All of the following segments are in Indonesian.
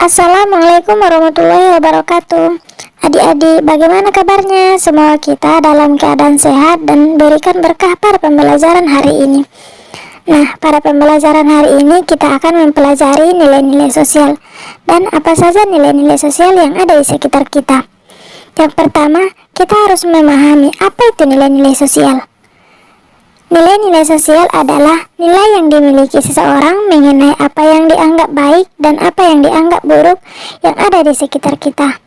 Assalamualaikum warahmatullahi wabarakatuh. Adik-adik, bagaimana kabarnya? Semoga kita dalam keadaan sehat dan berikan berkah pada pembelajaran hari ini. Nah, pada pembelajaran hari ini kita akan mempelajari nilai-nilai sosial dan apa saja nilai-nilai sosial yang ada di sekitar kita. Yang pertama, kita harus memahami apa itu nilai-nilai sosial. Nilai-nilai sosial adalah nilai yang dimiliki seseorang mengenai apa yang dianggap baik dan apa yang dianggap buruk yang ada di sekitar kita.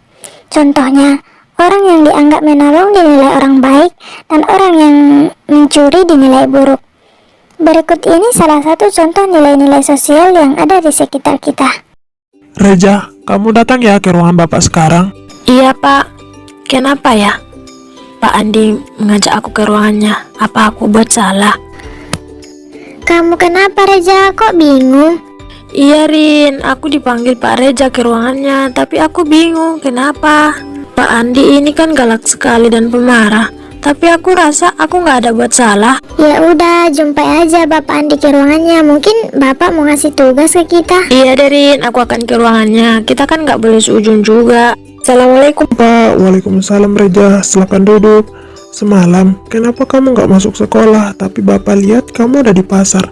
Contohnya, orang yang dianggap menolong dinilai orang baik dan orang yang mencuri dinilai buruk. Berikut ini salah satu contoh nilai-nilai sosial yang ada di sekitar kita. Reja, kamu datang ya ke ruangan Bapak sekarang? Iya, Pak. Kenapa ya? Pak Andi mengajak aku ke ruangannya. Apa aku buat salah? Kamu kenapa, Reja? Kok bingung? Iya, Rin. Aku dipanggil Pak Reja ke ruangannya, tapi aku bingung. Kenapa? Pak Andi ini kan galak sekali dan pemarah. Tapi aku rasa aku nggak ada buat salah. Ya udah, jumpai aja Bapak Andi ke ruangannya. Mungkin Bapak mau ngasih tugas ke kita. Iya, Rin. Aku akan ke ruangannya. Kita kan nggak boleh seujung juga. Assalamualaikum. Pak, waalaikumsalam Reja, silakan duduk. Semalam, kenapa kamu nggak masuk sekolah, tapi Bapak lihat kamu ada di pasar?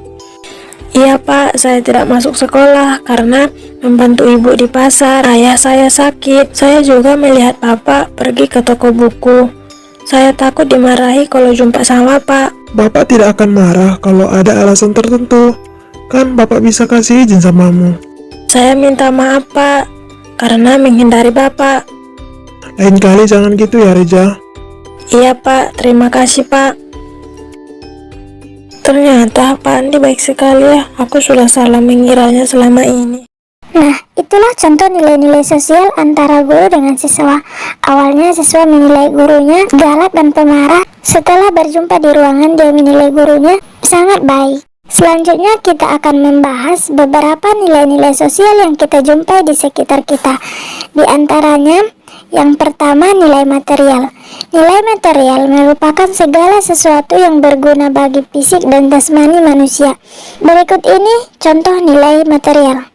Iya, Pak, saya tidak masuk sekolah karena membantu ibu di pasar. Ayah saya sakit. Saya juga melihat Bapak pergi ke toko buku. Saya takut dimarahi kalau jumpa sama Pak. Bapak tidak akan marah kalau ada alasan tertentu. Kan Bapak bisa kasih izin samamu. Saya minta maaf, Pak, karena menghindari Bapak. Lain kali jangan gitu ya, Reja. Iya, Pak, terima kasih, Pak. Ternyata Pak Andi baik sekali ya. Aku sudah salah mengiranya selama ini. Nah, itulah contoh nilai-nilai sosial antara guru dengan siswa. Awalnya siswa menilai gurunya galak dan pemarah. Setelah berjumpa di ruangan, dia menilai gurunya sangat baik. Selanjutnya kita akan membahas beberapa nilai-nilai sosial yang kita jumpai di sekitar kita. Di antaranya, yang pertama nilai material. Nilai material merupakan segala sesuatu yang berguna bagi fisik dan jasmani manusia. Berikut ini contoh nilai material.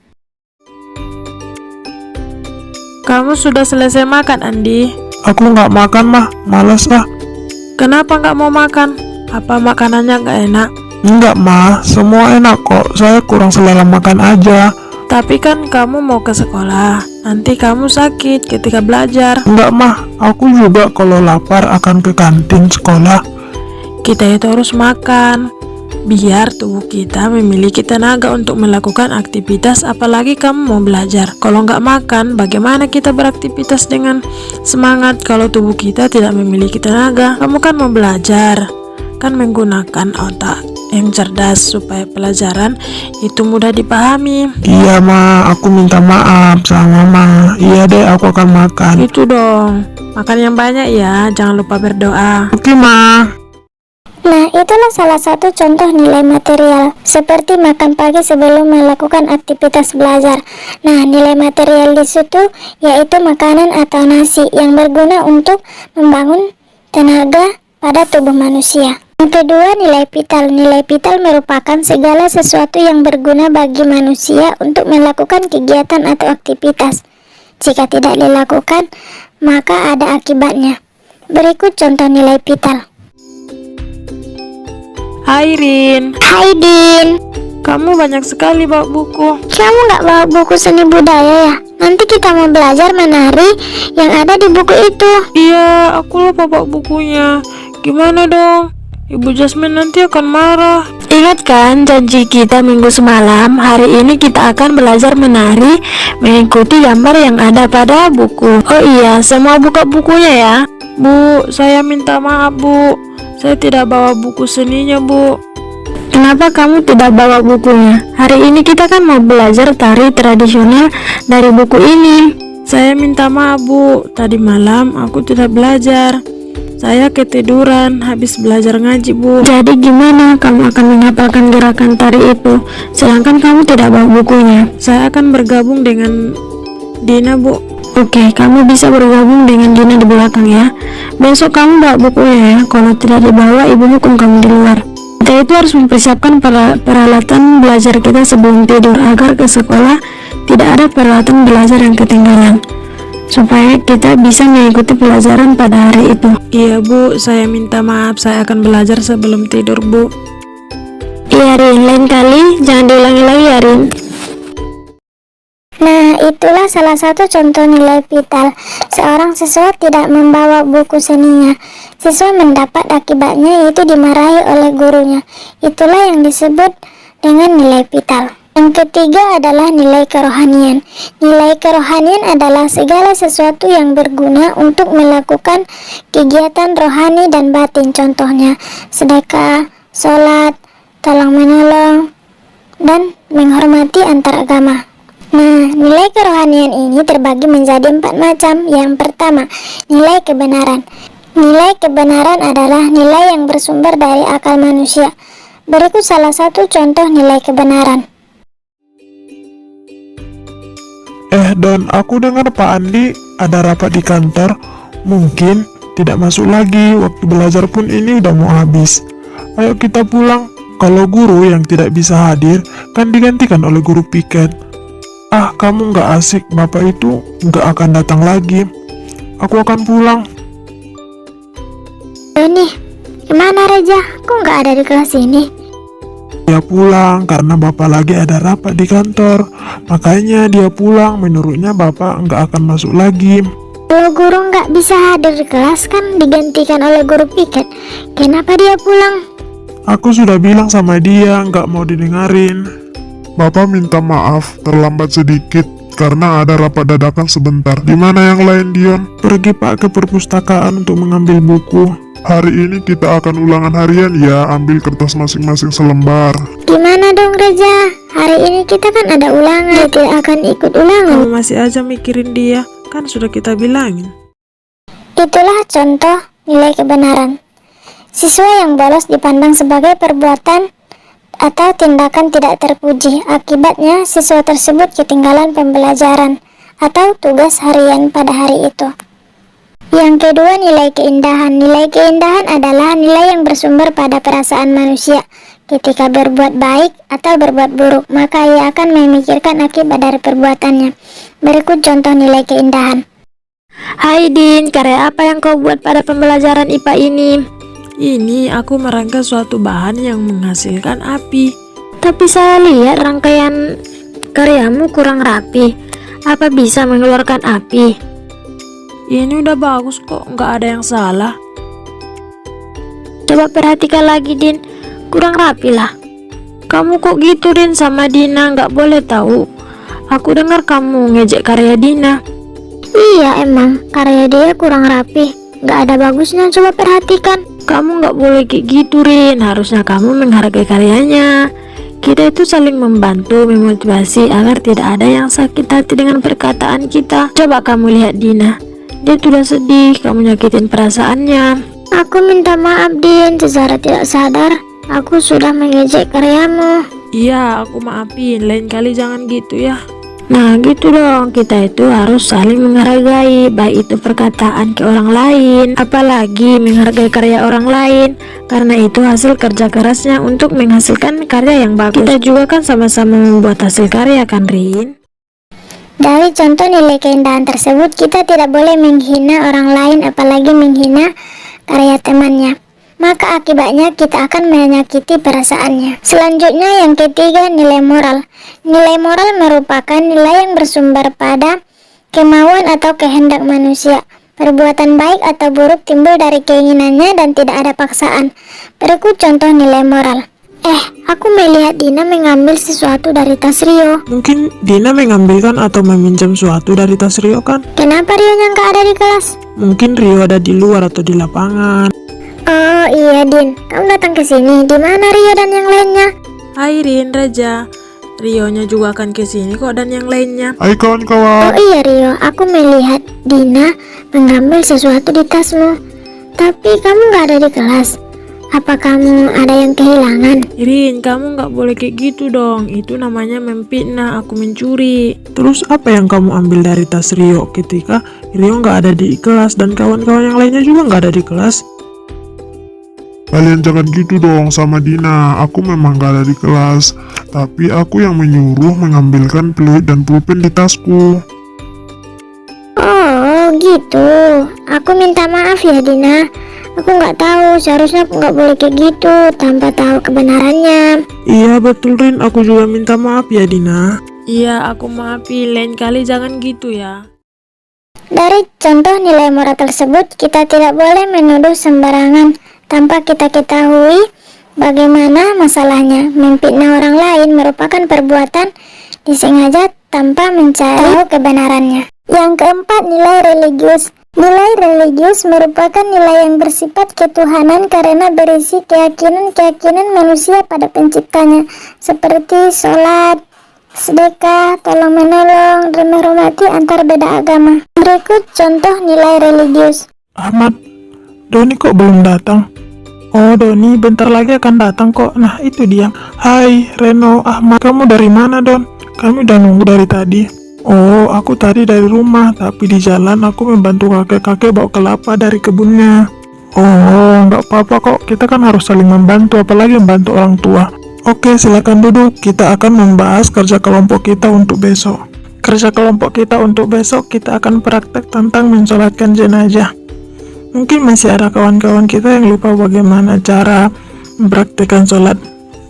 Kamu sudah selesai makan, Andi? Aku nggak makan, Mah. Malas ah. Kenapa nggak mau makan? Apa makanannya nggak enak? Enggak, Mah. Semua enak kok. Saya kurang selera makan aja. Tapi kan kamu mau ke sekolah. Nanti kamu sakit ketika belajar. Enggak, Mah. Aku juga kalau lapar akan ke kantin sekolah. Kita itu harus makan biar tubuh kita memiliki tenaga untuk melakukan aktivitas, apalagi kamu mau belajar. Kalau nggak makan, bagaimana kita beraktivitas dengan semangat kalau tubuh kita tidak memiliki tenaga? Kamu kan mau belajar, kan menggunakan otak yang cerdas supaya pelajaran itu mudah dipahami. Iya, Ma. Aku minta maaf sama Mama. Iya deh, aku akan makan. Itu dong, makan yang banyak ya, jangan lupa berdoa. Oke, Ma. Nah, itulah salah satu contoh nilai material, seperti makan pagi sebelum melakukan aktivitas belajar. Nah, nilai material di situ yaitu makanan atau nasi yang berguna untuk membangun tenaga pada tubuh manusia. Yang kedua, nilai vital. Nilai vital merupakan segala sesuatu yang berguna bagi manusia untuk melakukan kegiatan atau aktivitas. Jika tidak dilakukan, maka ada akibatnya. Berikut contoh nilai vital. Hai Rin. Hai Din. Kamu banyak sekali bawa buku. Kamu nggak bawa buku seni budaya ya? Nanti kita mau belajar menari yang ada di buku itu. Iya, aku lupa bawa bukunya. Gimana dong? Ibu Jasmine nanti akan marah. Ingat kan janji kita minggu semalam? Hari ini kita akan belajar menari mengikuti gambar yang ada pada buku. Oh iya, semua buka bukunya ya. Bu, saya minta maaf Bu. Saya tidak bawa buku seninya, Bu. Kenapa kamu tidak bawa bukunya? Hari ini kita kan mau belajar tari tradisional dari buku ini. Saya minta maaf, Bu. Tadi malam aku tidak belajar. Saya ketiduran habis belajar ngaji, Bu. Jadi gimana kamu akan menghafalkan gerakan tari itu, sedangkan kamu tidak bawa bukunya? Saya akan bergabung dengan Dina, Bu. Oke, kamu bisa bergabung dengan Dina di belakang ya. Besok kamu bawa bukunya ya. Kalau tidak dibawa, ibu hukum kamu di luar. Kita itu harus mempersiapkan peralatan belajar kita sebelum tidur agar ke sekolah tidak ada peralatan belajar yang ketinggalan, supaya kita bisa mengikuti pelajaran pada hari itu. Iya Bu, saya minta maaf, saya akan belajar sebelum tidur Bu. Iya Rin, lain kali jangan diulangi lagi ya Rin. Nah, itulah salah satu contoh nilai vital. Seorang siswa tidak membawa buku seninya. Siswa mendapat akibatnya yaitu dimarahi oleh gurunya. Itulah yang disebut dengan nilai vital. Yang ketiga adalah nilai kerohanian. Nilai kerohanian adalah segala sesuatu yang berguna untuk melakukan kegiatan rohani dan batin. Contohnya sedekah, sholat, tolong menolong, dan menghormati antar agama. Nah, nilai kerohanian ini terbagi menjadi 4 macam. Yang pertama, nilai kebenaran. Nilai kebenaran adalah nilai yang bersumber dari akal manusia. Berikut salah satu contoh nilai kebenaran. Don, aku dengar Pak Andi ada rapat di kantor. Mungkin tidak masuk lagi, waktu belajar pun ini udah mau habis. Ayo kita pulang. Kalau guru yang tidak bisa hadir, kan digantikan oleh guru piket. Kamu nggak asik, bapak itu nggak akan datang lagi. Aku akan pulang. Nih, gimana Reja? Kok nggak ada di kelas ini? Dia pulang karena bapak lagi ada rapat di kantor. Makanya dia pulang, menurutnya bapak nggak akan masuk lagi. Kalau guru nggak bisa hadir di kelas kan digantikan oleh guru piket. Kenapa dia pulang? Aku sudah bilang sama dia, nggak mau didengarin. Bapak minta maaf, terlambat sedikit karena ada rapat dadakan sebentar. Di mana yang lain, Dion? Pergi Pak ke perpustakaan untuk mengambil buku. Hari ini kita akan ulangan harian ya, ambil kertas masing-masing selembar. Gimana dong Reja? Hari ini kita kan ada ulangan. Dia tidak akan ikut ulangan. Kamu masih aja mikirin dia, kan sudah kita bilangin. Itulah contoh nilai kebenaran. Siswa yang bolos dipandang sebagai perbuatan atau tindakan tidak terpuji. Akibatnya siswa tersebut ketinggalan pembelajaran atau tugas harian pada hari itu. Yang kedua, nilai keindahan. Nilai keindahan adalah nilai yang bersumber pada perasaan manusia. Ketika berbuat baik atau berbuat buruk, maka ia akan memikirkan akibat dari perbuatannya. Berikut contoh nilai keindahan. Hai Din, karya apa yang kau buat pada pembelajaran IPA ini? Ini aku merangkai suatu bahan yang menghasilkan api. Tapi saya lihat rangkaian karyamu kurang rapi. Apa bisa mengeluarkan api? Ini udah bagus kok, nggak ada yang salah. Coba perhatikan lagi Din, kurang rapi lah. Kamu kok gitu Din sama Dina, nggak boleh tahu. Aku dengar kamu ngejek karya Dina. Iya emang, karya dia kurang rapi. Nggak ada bagusnya, coba perhatikan. Kamu nggak boleh kayak gitu Rin, harusnya kamu menghargai karyanya. Kita itu saling membantu, memotivasi agar tidak ada yang sakit hati dengan perkataan kita. Coba kamu lihat Dina, dia sudah sedih, kamu nyakitin perasaannya. Aku minta maaf Din, secara tidak sadar aku sudah mengejek karyamu. Iya, aku maafin, lain kali jangan gitu ya. Nah gitu dong, kita itu harus saling menghargai, baik itu perkataan ke orang lain, apalagi menghargai karya orang lain, karena itu hasil kerja kerasnya untuk menghasilkan karya yang bagus. Kita juga kan sama-sama membuat hasil karya kan Rin? Dari contoh nilai keindahan tersebut, kita tidak boleh menghina orang lain, apalagi menghina karya temannya. Maka akibatnya kita akan menyakiti perasaannya. Selanjutnya yang ketiga, nilai moral. Nilai moral merupakan nilai yang bersumber pada kemauan atau kehendak manusia. Perbuatan baik atau buruk timbul dari keinginannya dan tidak ada paksaan. Berikut contoh nilai moral. Aku melihat Dina mengambil sesuatu dari tas Rio. Mungkin Dina mengambilkan atau meminjam sesuatu dari tas Rio kan? Kenapa Rio yang gak ada di kelas? Mungkin Rio ada di luar atau di lapangan. Oh iya Din, kamu datang ke sini. Di mana Rio dan yang lainnya? Hai Rin, Reja. Rionya juga akan ke sini kok dan yang lainnya. Hai Oh kawan-kawan. iya Rio, aku melihat Dina mengambil sesuatu di tasmu. Tapi kamu gak ada di kelas. Apa kamu ada yang kehilangan? Rin, kamu nggak boleh kayak gitu dong. Itu namanya memfitnah, aku mencuri. Terus apa yang kamu ambil dari tas Rio ketika Rio nggak ada di kelas dan kawan-kawan yang lainnya juga nggak ada di kelas? Kalian jangan gitu dong sama Dina. Aku memang gak ada di kelas, tapi aku yang menyuruh mengambilkan peluit dan pulpen di tasku. Oh gitu. Aku minta maaf ya Dina. Aku nggak tahu, seharusnya aku nggak boleh kayak gitu tanpa tahu kebenarannya. Iya betul Rin, aku juga minta maaf ya Dina. Iya, aku maafin. Lain kali jangan gitu ya. Dari contoh nilai moral tersebut, kita tidak boleh menuduh sembarangan tanpa kita ketahui bagaimana masalahnya. Memfitnah orang lain merupakan perbuatan disengaja tanpa mencari tahu kebenarannya. Yang keempat, nilai religius. Nilai religius merupakan nilai yang bersifat ketuhanan karena berisi keyakinan manusia pada penciptanya, seperti sholat, sedekah, tolong menolong, dan menghormati antar beda agama. Berikut contoh nilai religius. Ahmad, Doni kok belum datang? Oh Doni bentar lagi akan datang kok. Nah itu dia. Hai Reno, Ahmad, kamu dari mana Don? Kami udah nunggu dari tadi. Oh, aku tadi dari rumah, tapi di jalan aku membantu kakek-kakek bawa kelapa dari kebunnya. Oh, nggak apa-apa kok. Kita kan harus saling membantu, apalagi membantu orang tua. Oke, silakan duduk. Kita akan membahas kerja kelompok kita untuk besok. Kerja kelompok kita untuk besok, kita akan praktek tentang mensolatkan jenazah. Mungkin masih ada kawan-kawan kita yang lupa bagaimana cara mempraktekkan sholat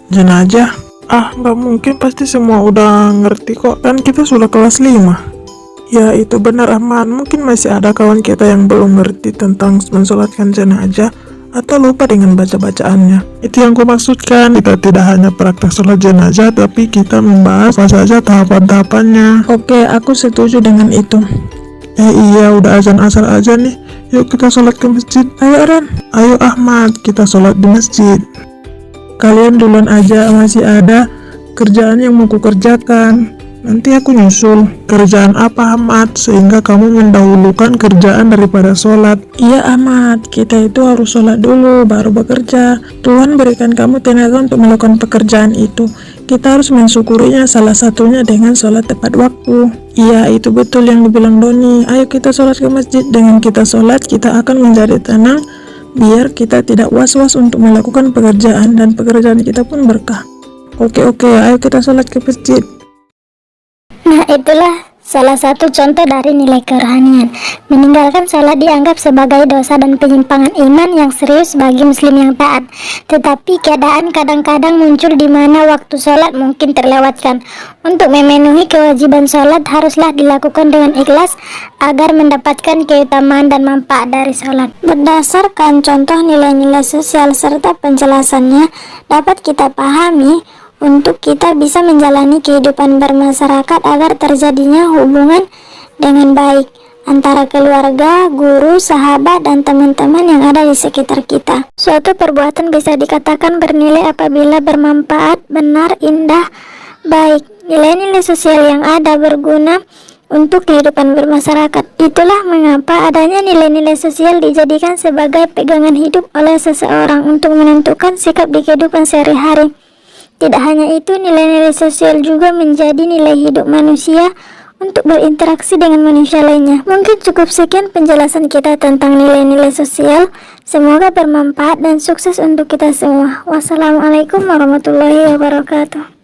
jenazah. Ah, nggak mungkin, pasti semua udah ngerti kok, kan kita sudah kelas 5. Ya, itu benar Ahmad, mungkin masih ada kawan kita yang belum ngerti tentang mensolatkan jenazah atau lupa dengan baca-bacaannya. Itu yang ku maksudkan, kita tidak hanya praktek sholat jenazah, tapi kita membahas apa saja tahapan-tahapannya. Oke, aku setuju dengan itu. Iya, udah azan asar aja nih. Yuk kita sholat ke masjid. Ayo Ren, ayo Ahmad, kita sholat di masjid. Kalian duluan aja, masih ada kerjaan yang mau kukerjakan. Nanti aku nyusul. Kerjaan apa Ahmad? Sehingga kamu mendahulukan kerjaan daripada sholat. Iya Ahmad, kita itu harus sholat dulu baru bekerja. Tuhan berikan kamu tenaga untuk melakukan pekerjaan itu. Kita harus mensyukurinya, salah satunya dengan sholat tepat waktu. Iya, itu betul yang dibilang Doni. Ayo kita sholat ke masjid. Dengan kita sholat, kita akan menjadi tenang, biar kita tidak was-was untuk melakukan pekerjaan, dan pekerjaan kita pun berkah. Oke, ayo kita sholat ke masjid. Nah, itulah salah satu contoh dari nilai kerohanian. Meninggalkan sholat dianggap sebagai dosa dan penyimpangan iman yang serius bagi muslim yang taat. Tetapi keadaan kadang-kadang muncul di mana waktu sholat mungkin terlewatkan. Untuk memenuhi kewajiban sholat haruslah dilakukan dengan ikhlas agar mendapatkan keutamaan dan manfaat dari sholat. Berdasarkan contoh nilai-nilai sosial serta penjelasannya, dapat kita pahami untuk kita bisa menjalani kehidupan bermasyarakat agar terjadinya hubungan dengan baik antara keluarga, guru, sahabat, dan teman-teman yang ada di sekitar kita. Suatu perbuatan bisa dikatakan bernilai apabila bermanfaat, benar, indah, baik. Nilai-nilai sosial yang ada berguna untuk kehidupan bermasyarakat. Itulah mengapa adanya nilai-nilai sosial dijadikan sebagai pegangan hidup oleh seseorang untuk menentukan sikap di kehidupan sehari-hari. Tidak hanya itu, nilai-nilai sosial juga menjadi nilai hidup manusia untuk berinteraksi dengan manusia lainnya. Mungkin cukup sekian penjelasan kita tentang nilai-nilai sosial. Semoga bermanfaat dan sukses untuk kita semua. Wassalamualaikum warahmatullahi wabarakatuh.